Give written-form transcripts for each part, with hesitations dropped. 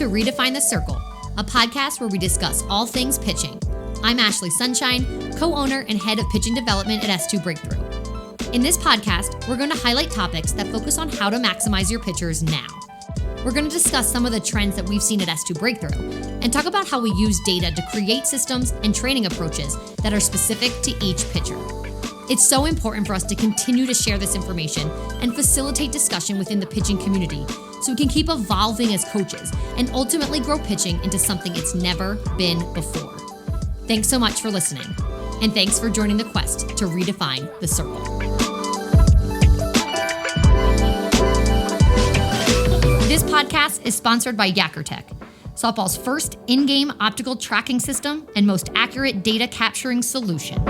to Redefine the Circle, a podcast where we discuss all things pitching. I'm Ashley Sunshine, co-owner and head of pitching development at S2 Breakthrough. In this podcast, we're going to highlight topics that focus on how to maximize your pitchers now. We're going to discuss some of the trends that we've seen at S2 Breakthrough and talk about how we use data to create systems and training approaches that are specific to each pitcher. It's so important for us to continue to share this information and facilitate discussion within the pitching community so we can keep evolving as coaches and ultimately grow pitching into something it's never been before. Thanks so much for listening, and thanks for joining the quest to redefine the circle. This podcast is sponsored by YakkerTech, softball's first in-game optical tracking system and most accurate data capturing solution.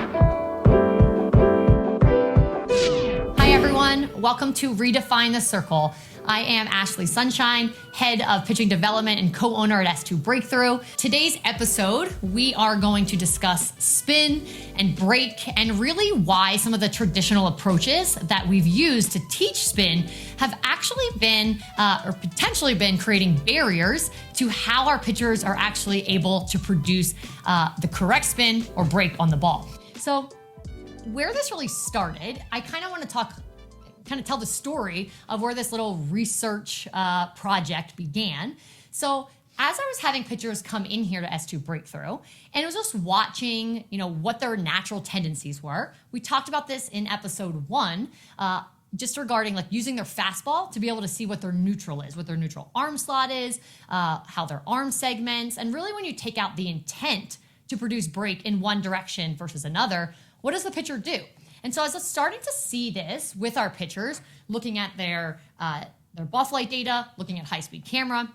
Hi everyone, welcome to Redefine the Circle. I am Ashley Sunshine, head of pitching development and co-owner at S2 Breakthrough. Today's episode, we are going to discuss spin and break and really why some of the traditional approaches that we've used to teach spin have actually been or potentially been creating barriers to how our pitchers are actually able to produce the correct spin or break on the ball. So where this really started, I kind of want to tell the story of where this little research project began. So as I was having pitchers come in here to S2 Breakthrough, and it was just watching, what their natural tendencies were. We talked about this in episode 1, just regarding like using their fastball to be able to see what their neutral is, what their neutral arm slot is, how their arm segments, and really when you take out the intent to produce break in one direction versus another, what does the pitcher do? And so as I was starting to see this with our pitchers, looking at their ball flight data, looking at high-speed camera,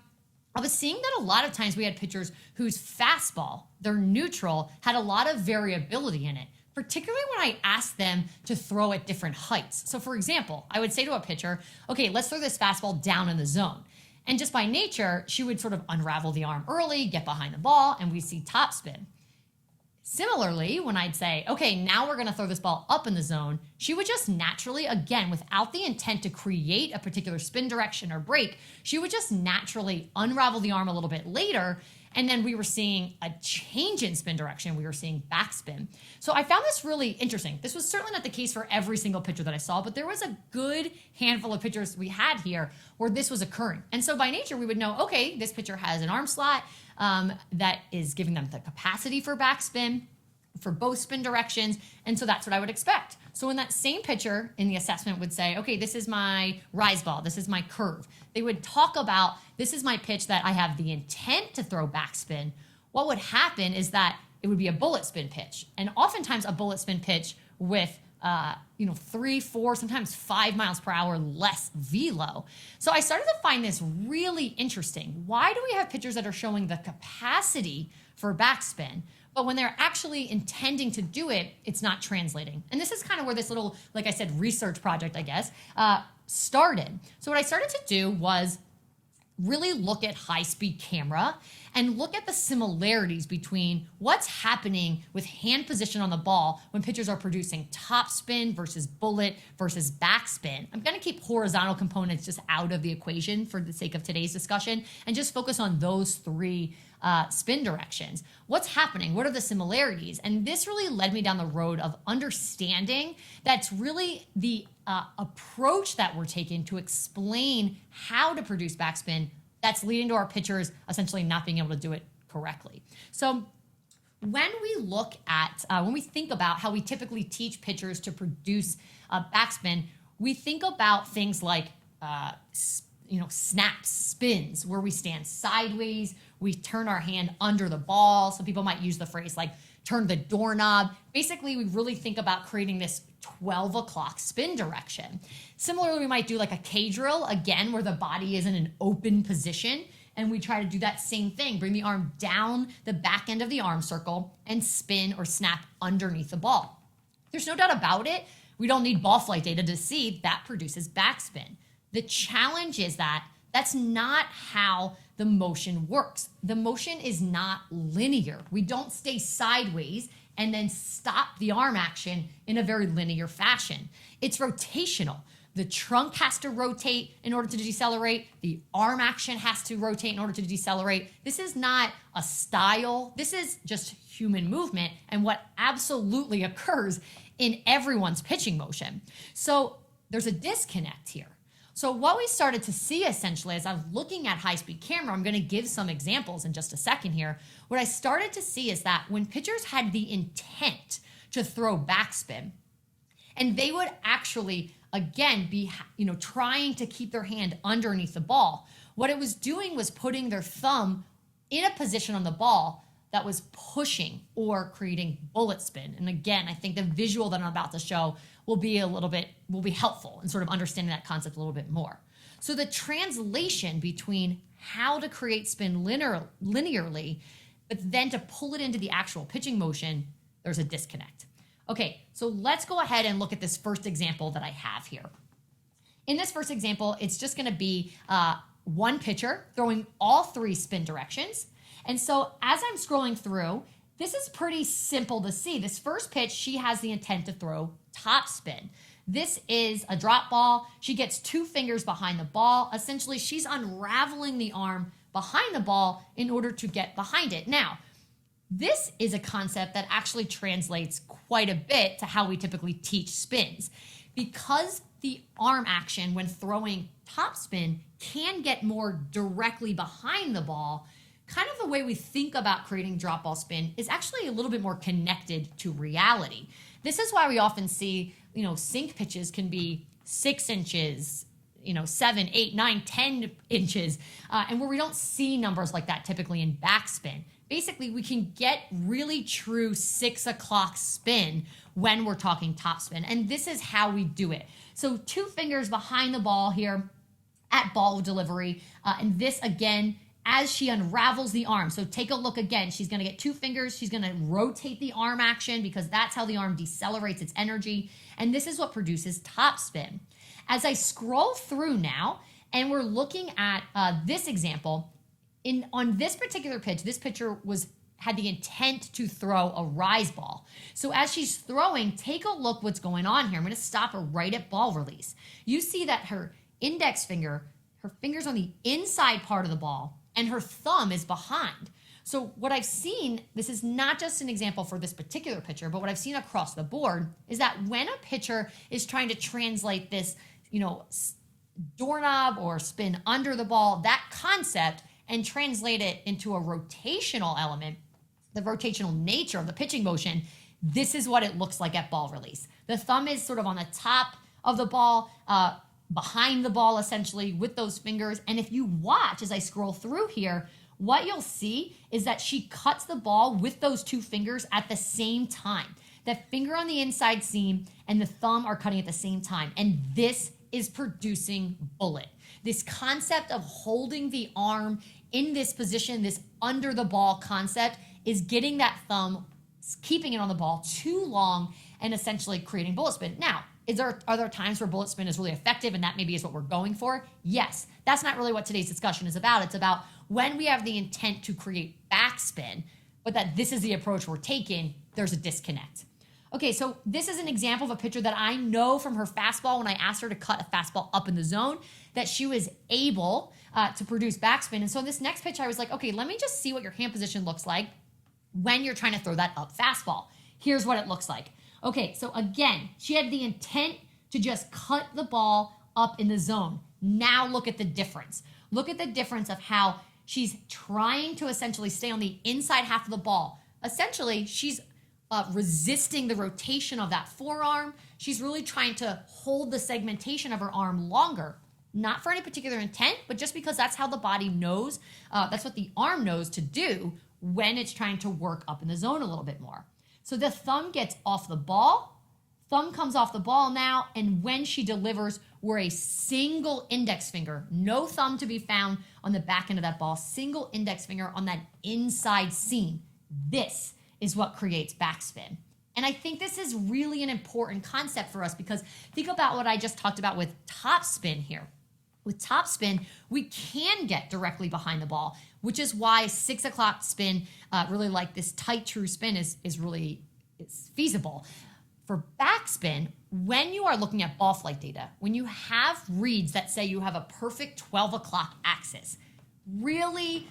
I was seeing that a lot of times we had pitchers whose fastball, their neutral, had a lot of variability in it, particularly when I asked them to throw at different heights. So for example, I would say to a pitcher, okay, let's throw this fastball down in the zone. And just by nature, she would sort of unravel the arm early, get behind the ball, and we see top spin. Similarly, when I'd say, okay, now we're going to throw this ball up in the zone, she would just naturally, again, without the intent to create a particular spin direction or break, she would just naturally unravel the arm a little bit later. And then we were seeing a change in spin direction. We were seeing backspin. So I found this really interesting. This was certainly not the case for every single pitcher that I saw, but there was a good handful of pitchers we had here where this was occurring. And so by nature, we would know, okay, this pitcher has an arm slot that is giving them the capacity for backspin for both spin directions. And so that's what I would expect. So when that same pitcher in the assessment would say, okay, this is my rise ball, this is my curve, they would talk about, this is my pitch that I have the intent to throw backspin. What would happen is that it would be a bullet spin pitch. And oftentimes a bullet spin pitch with 3, 4, sometimes 5 miles per hour less velo. So I started to find this really interesting. Why do we have pitchers that are showing the capacity for backspin, but when they're actually intending to do it, it's not translating? And this is kind of where this little, like I said, research project, I guess, started. So what I started to do was really look at high-speed camera and look at the similarities between what's happening with hand position on the ball when pitchers are producing top spin versus bullet versus backspin. I'm going to keep horizontal components just out of the equation for the sake of today's discussion and just focus on those 3 spin directions. What's happening? What are the similarities? And this really led me down the road of understanding that's really the approach that we're taking to explain how to produce backspin that's leading to our pitchers essentially not being able to do it correctly. So when we think about how we typically teach pitchers to produce backspin, we think about things like snaps, spins, where we stand sideways, we turn our hand under the ball. Some people might use the phrase like turn the doorknob. Basically, we really think about creating this 12 o'clock spin direction. Similarly, we might do like a K drill, again, where the body is in an open position. And we try to do that same thing, bring the arm down the back end of the arm circle and spin or snap underneath the ball. There's no doubt about it. We don't need ball flight data to see that produces backspin. The challenge is that that's not how the motion works. The motion is not linear. We don't stay sideways and then stop the arm action in a very linear fashion. It's rotational. The trunk has to rotate in order to decelerate. The arm action has to rotate in order to decelerate. This is not a style. This is just human movement and what absolutely occurs in everyone's pitching motion. So there's a disconnect here. So what we started to see essentially as I'm looking at high-speed camera, I'm going to give some examples in just a second here. What I started to see is that when pitchers had the intent to throw backspin, and they would actually, again, be trying to keep their hand underneath the ball, what it was doing was putting their thumb in a position on the ball that was pushing or creating bullet spin. And again, I think the visual that I'm about to show will be helpful in sort of understanding that concept a little bit more. So the translation between how to create spin linearly, but then to pull it into the actual pitching motion, there's a disconnect. Okay, so let's go ahead and look at this first example that I have here. In this first example, it's just gonna be one pitcher throwing all three spin directions. And so as I'm scrolling through, this is pretty simple to see. This first pitch, she has the intent to throw top spin. This is a drop ball. She gets 2 fingers behind the ball. Essentially, she's unraveling the arm behind the ball in order to get behind it. Now, this is a concept that actually translates quite a bit to how we typically teach spins. Because the arm action when throwing top spin can get more directly behind the ball, kind of the way we think about creating drop ball spin is actually a little bit more connected to reality. This is why we often see, sink pitches can be 6 inches, 7, 8, 9, 10 inches, and where we don't see numbers like that typically in backspin. Basically, we can get really true 6 o'clock spin when we're talking top spin. And this is how we do it. So 2 fingers behind the ball here at ball delivery. And this, again, as she unravels the arm. So take a look again. She's going to get 2 fingers. She's going to rotate the arm action because that's how the arm decelerates its energy. And this is what produces top spin. As I scroll through now, and we're looking at this example, on this particular pitch, this pitcher had the intent to throw a rise ball. So as she's throwing, take a look what's going on here. I'm going to stop her right at ball release. You see that her index finger, her finger's on the inside part of the ball, and her thumb is behind. So what I've seen, this is not just an example for this particular pitcher, but what I've seen across the board is that when a pitcher is trying to translate this, doorknob or spin under the ball, that concept, and translate it into a rotational element, the rotational nature of the pitching motion, this is what it looks like at ball release. The thumb is sort of on the top of the ball, behind the ball essentially with those fingers. And if you watch as I scroll through here, what you'll see is that she cuts the ball with those 2 fingers at the same time. That finger on the inside seam and the thumb are cutting at the same time. And this is producing bullet. This concept of holding the arm in this position, this under the ball concept, is getting that thumb, keeping it on the ball too long and essentially creating bullet spin. Now, are there times where bullet spin is really effective and that maybe is what we're going for? Yes. That's not really what today's discussion is about. It's about when we have the intent to create backspin, but that this is the approach we're taking, there's a disconnect. Okay, so this is an example of a pitcher that I know from her fastball when I asked her to cut a fastball up in the zone that she was able to produce backspin. And so this next pitch, I was like, okay, let me just see what your hand position looks like when you're trying to throw that up fastball. Here's what it looks like. Okay, so again, she had the intent to just cut the ball up in the zone. Now look at the difference. Look at the difference of how she's trying to essentially stay on the inside half of the ball. Essentially, she's resisting the rotation of that forearm. She's really trying to hold the segmentation of her arm longer. Not for any particular intent, but just because that's how the body knows, that's what the arm knows to do when it's trying to work up in the zone a little bit more. So the thumb gets off the ball, thumb comes off the ball now, and when she delivers, we're a single index finger, no thumb to be found on the back end of that ball, single index finger on that inside seam. This is what creates backspin. And I think this is really an important concept for us because think about what I just talked about with top spin here. With top spin, we can get directly behind the ball, which is why 6 o'clock spin, really like this tight true spin is feasible. For backspin, when you are looking at ball flight data, when you have reads that say you have a perfect 12 o'clock axis, really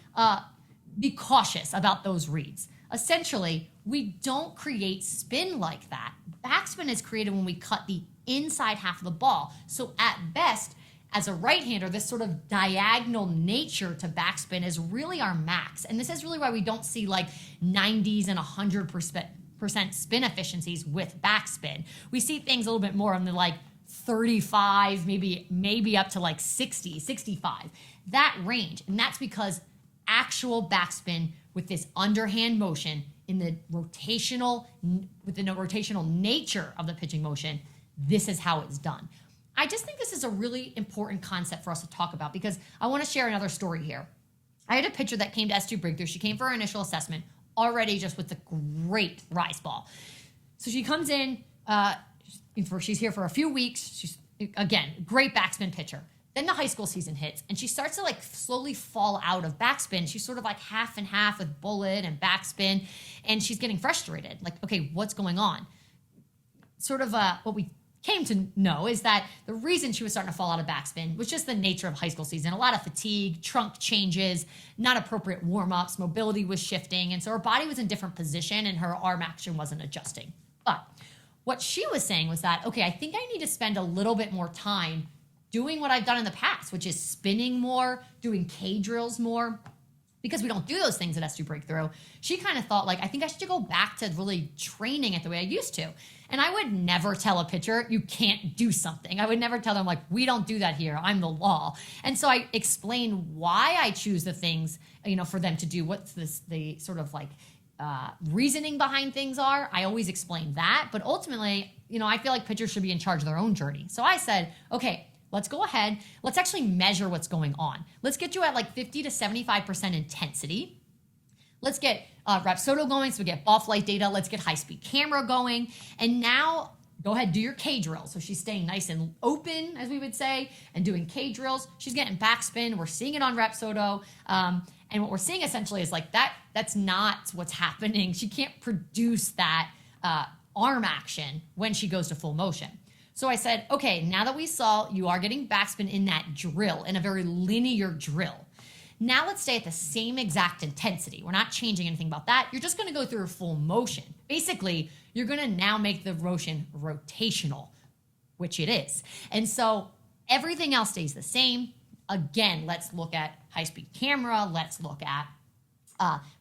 be cautious about those reads. Essentially, we don't create spin like that. Backspin is created when we cut the inside half of the ball. So at best, as a right-hander, this sort of diagonal nature to backspin is really our max. And this is really why we don't see like 90s and 100% spin efficiencies with backspin. We see things a little bit more on the like 35, maybe up to like 60, 65, that range. And that's because actual backspin with this underhand motion within the rotational nature of the pitching motion, this is how it's done. I just think this is a really important concept for us to talk about because I want to share another story here. I had a pitcher that came to S2 Breakthrough. She came for her initial assessment already just with a great rise ball. So she comes in, she's here for a few weeks. She's, again, great backspin pitcher. Then the high school season hits and she starts to like slowly fall out of backspin. She's sort of like half and half with bullet and backspin and she's getting frustrated. Like, okay, what's going on? Sort of what we came to know is that the reason she was starting to fall out of backspin was just the nature of high school season. A lot of fatigue, trunk changes, not appropriate warm-ups, mobility was shifting, and so her body was in different position and her arm action wasn't adjusting. But what she was saying was that, okay, I think I need to spend a little bit more time doing what I've done in the past, which is spinning more, doing K drills more, because we don't do those things at S2 Breakthrough. She kind of thought like, I think I should go back to really training it the way I used to. And I would never tell a pitcher, you can't do something. I would never tell them like, we don't do that here. I'm the law. And so I explain why I choose the things, for them to do, what's the sort of like reasoning behind things are. I always explain that. But ultimately, I feel like pitchers should be in charge of their own journey. So I said, okay, let's go ahead. Let's actually measure what's going on. Let's get you at like 50 to 75% intensity. Let's get Rapsodo going, so we get ball flight data. Let's get high-speed camera going. And now go ahead, do your K drills. So she's staying nice and open, as we would say, and doing K drills. She's getting backspin. We're seeing it on Rapsodo. And what we're seeing essentially is like that's not what's happening. She can't produce that arm action when she goes to full motion. So I said, okay, now that we saw you are getting backspin in that drill, in a very linear drill, now let's stay at the same exact intensity. We're not changing anything about that. You're just going to go through a full motion. Basically, you're going to now make the motion rotational, which it is. And so everything else stays the same. Again, let's look at high-speed camera. Let's look at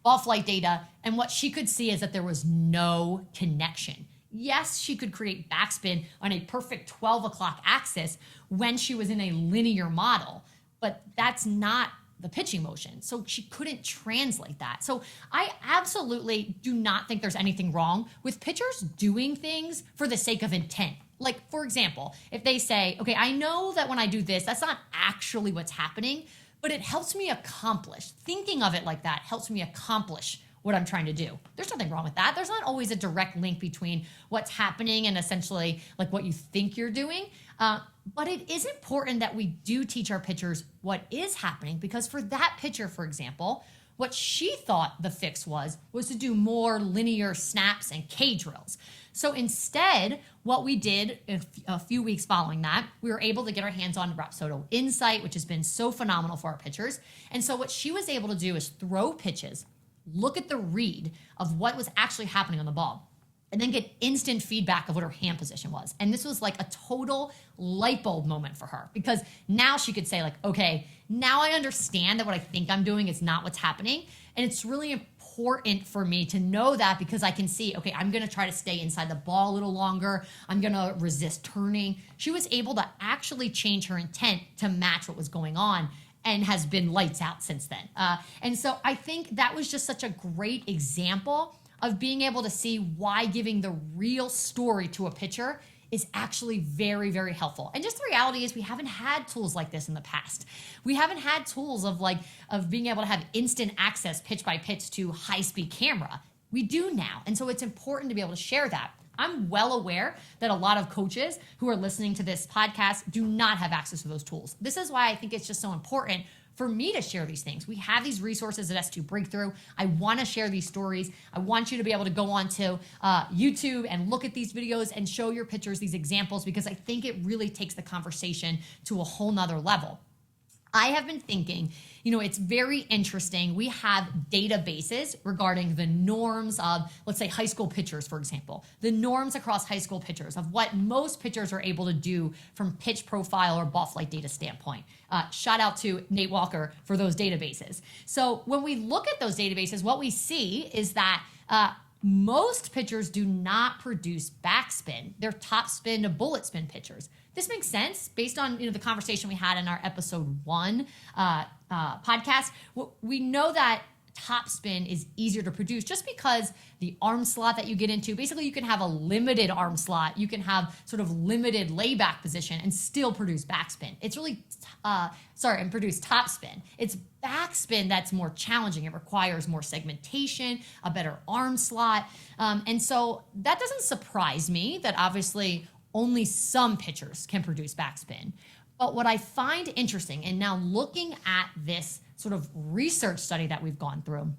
ball flight data. And what she could see is that there was no connection. Yes, she could create backspin on a perfect 12 o'clock axis when she was in a linear model, but that's not the pitching motion. So she couldn't translate that. So I absolutely do not think there's anything wrong with pitchers doing things for the sake of intent. Like, for example, if they say, okay, I know that when I do this, that's not actually what's happening, but it helps me accomplish. Thinking of it like that helps me accomplish what I'm trying to do. There's nothing wrong with that. There's not always a direct link between what's happening and essentially like what you think you're doing. But it is important that we do teach our pitchers what is happening, because for that pitcher, for example, what she thought the fix was to do more linear snaps and K drills. So instead, what we did a few weeks following that, we were able to get our hands on Rapsodo Insight, which has been so phenomenal for our pitchers. And so what she was able to do is throw pitches, look at the read of what was actually happening on the ball, and then get instant feedback of what her hand position was. And this was like a total light bulb moment for her, because now she could say like, okay, now I understand that what I think I'm doing is not what's happening. And it's really important for me to know that, because I can see, okay, I'm gonna try to stay inside the ball a little longer. I'm gonna resist turning. She was able to actually change her intent to match what was going on, and has been lights out since then. And so I think that was just such a great example of being able to see why giving the real story to a pitcher is actually very, very helpful. And just the reality is we haven't had tools like this in the past. We haven't had tools of being able to have instant access pitch by pitch to high-speed camera. We do now. And so it's important to be able to share that. I'm well aware that a lot of coaches who are listening to this podcast do not have access to those tools. This is why I think it's just so important for me to share these things. We have these resources at S2 Breakthrough. I want to share these stories. I want you to be able to go onto YouTube and look at these videos and show your pitchers these examples, because I think it really takes the conversation to a whole nother level. I have been thinking, it's very interesting. We have databases regarding the norms of, let's say, high school pitchers, for example, the norms across high school pitchers of what most pitchers are able to do from pitch profile or ball flight data standpoint. Shout out to Nate Walker for those databases. So when we look at those databases, what we see is that most pitchers do not produce backspin. They're top spin to bullet spin pitchers. This makes sense based on the conversation we had in our episode 1 podcast. We know that top spin is easier to produce just because the arm slot that you get into, basically you can have a limited arm slot, you can have sort of limited layback position and still produce backspin. It's really, and produce top spin. It's backspin that's more challenging. It requires more segmentation, a better arm slot. And so that doesn't surprise me that obviously only some pitchers can produce backspin. But what I find interesting, and now looking at this sort of research study that we've gone through,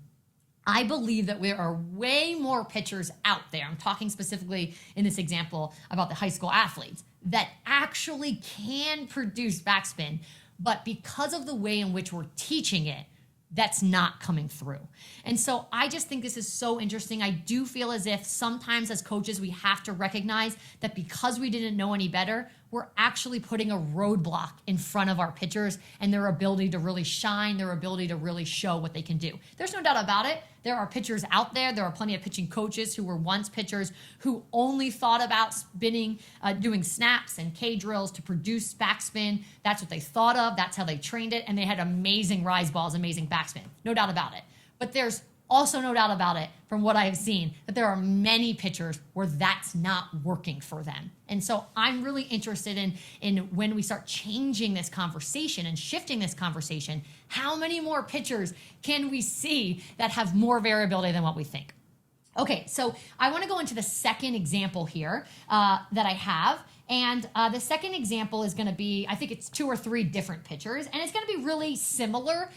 I believe that there are way more pitchers out there. I'm talking specifically in this example about the high school athletes that actually can produce backspin, but because of the way in which we're teaching it, that's not coming through. And so I just think this is so interesting. I do feel as if sometimes as coaches, we have to recognize that because we didn't know any better, we're actually putting a roadblock in front of our pitchers and their ability to really shine, their ability to really show what they can do. There's no doubt about it. There are pitchers out there. There are plenty of pitching coaches who were once pitchers who only thought about spinning, doing snaps and K drills to produce backspin. That's what they thought of. That's how they trained it. And they had amazing rise balls, amazing backspin. No doubt about it. But there's also no doubt about it, from what I have seen, that there are many pitchers where that's not working for them. And so I'm really interested in when we start changing this conversation and shifting this conversation, how many more pitchers can we see that have more variability than what we think? Okay, so I want to go into the second example here that I have. And the second example is going to be, I think it's 2 or 3 different pitchers, and it's going to be really similar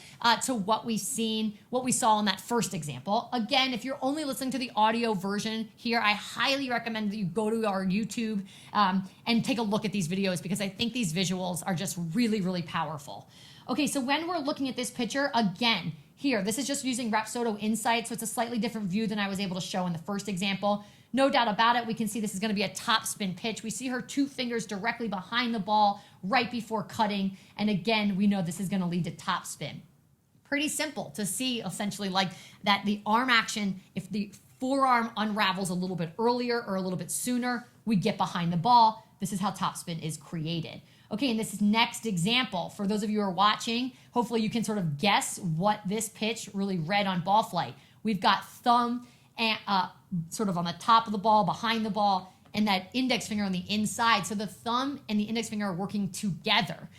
to what we saw in that first example. Again, if you're only listening to the audio version here, I highly recommend that you go to our YouTube and take a look at these videos, because I think these visuals are just really, really powerful. Okay, so when we're looking at this pitcher, again, here, this is just using Rapsodo Insight, so it's a slightly different view than I was able to show in the first example. No doubt about it, we can see this is going to be a top spin pitch. We see her 2 fingers directly behind the ball right before cutting. And again, we know this is going to lead to top spin. Pretty simple to see, essentially, like that the arm action, if the forearm unravels a little bit earlier or a little bit sooner, we get behind the ball. This is how top spin is created. Okay, and this next example, for those of you who are watching, hopefully you can sort of guess what this pitch really read on ball flight. We've got thumb and sort of on the top of the ball, behind the ball, and that index finger on the inside. So the thumb and the index finger are working together.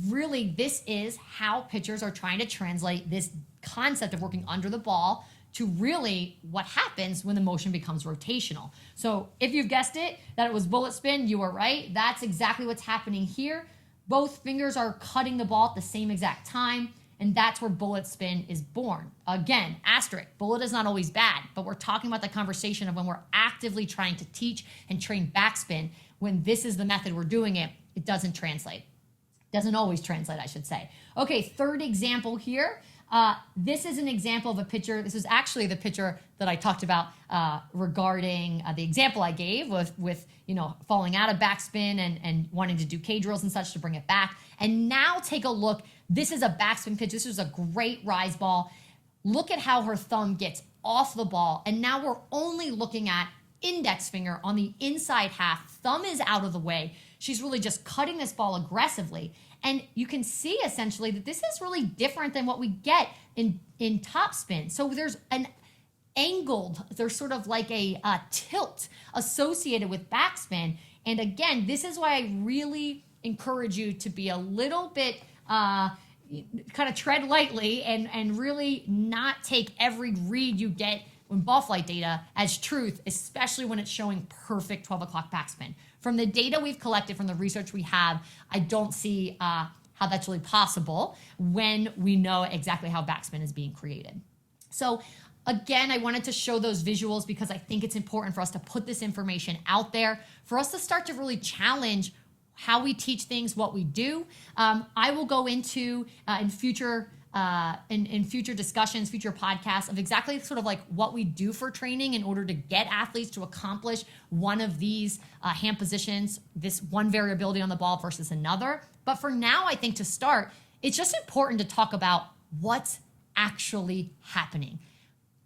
Really, this is how pitchers are trying to translate this concept of working under the ball to really what happens when the motion becomes rotational. So if you've guessed it, that it was bullet spin, you were right. That's exactly what's happening here. Both fingers are cutting the ball at the same exact time. And that's where bullet spin is born. Again, asterisk, bullet is not always bad, but we're talking about the conversation of when we're actively trying to teach and train backspin. When this is the method we're doing it, it doesn't translate. Doesn't always translate, I should say. Okay, third example here. This is an example of a pitcher. This is actually the pitcher that I talked about regarding the example I gave with falling out of backspin and wanting to do K drills and such to bring it back. And now take a look. This is a backspin pitch. This is a great rise ball. Look at how her thumb gets off the ball. And now we're only looking at index finger on the inside half. Thumb is out of the way. She's really just cutting this ball aggressively. And you can see essentially that this is really different than what we get in top spin. So there's there's sort of like a tilt associated with backspin. And again, this is why I really encourage you to be a little bit kind of tread lightly and really not take every read you get in ball flight data as truth, especially when it's showing perfect 12 o'clock backspin. From the data we've collected, from the research we have, I don't see how that's really possible when we know exactly how backspin is being created. So again, I wanted to show those visuals because I think it's important for us to put this information out there, for us to start to really challenge how we teach things, what we do. I will go into in future discussions, future podcasts of exactly sort of like what we do for training in order to get athletes to accomplish one of these hand positions, this one variability on the ball versus another. But for now, I think to start, it's just important to talk about what's actually happening.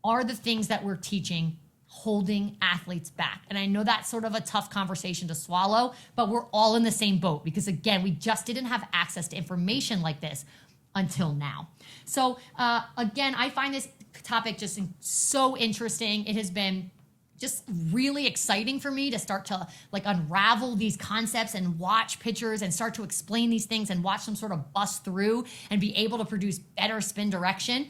Are the things that we're teaching holding athletes back? And I know that's sort of a tough conversation to swallow, but we're all in the same boat because again, we just didn't have access to information like this until now. So again, I find this topic just so interesting. It has been just really exciting for me to start to like unravel these concepts and watch pitchers and start to explain these things and watch them sort of bust through and be able to produce better spin direction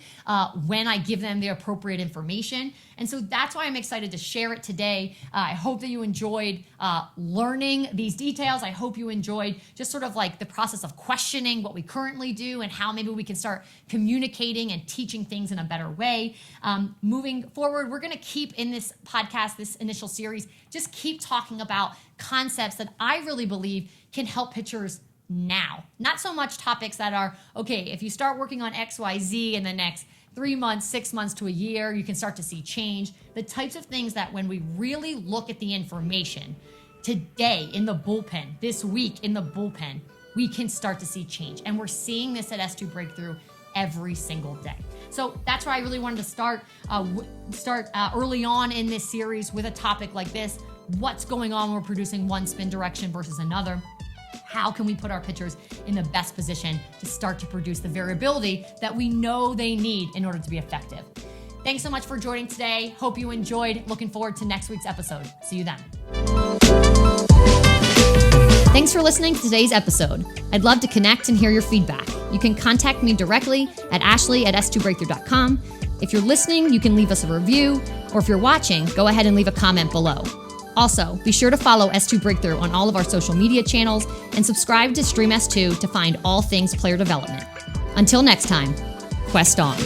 when I give them the appropriate information. And so that's why I'm excited to share it today. I hope that you enjoyed learning these details. I hope you enjoyed just sort of like the process of questioning what we currently do and how maybe we can start communicating and teaching things in a better way. Moving forward, we're going to keep in this podcast, this initial series, just keep talking about concepts that I really believe can help pitchers now. Not so much topics that are, okay, if you start working on XYZ in the next 3 months, 6 months to a year, you can start to see change. The types of things that when we really look at the information today in the bullpen, this week in the bullpen, we can start to see change. And we're seeing this at S2 Breakthrough every single day. So that's why I really wanted to start early on in this series with a topic like this. What's going on when we're producing one spin direction versus another? How can we put our pitchers in the best position to start to produce the variability that we know they need in order to be effective? Thanks so much for joining today. Hope you enjoyed. Looking forward to next week's episode. See you then. Thanks for listening to today's episode. I'd love to connect and hear your feedback. You can contact me directly at ashley@s2breakthrough.com. If you're listening, you can leave us a review, or if you're watching, go ahead and leave a comment below. Also, be sure to follow S2 Breakthrough on all of our social media channels and subscribe to Stream S2 to find all things player development. Until next time, quest on.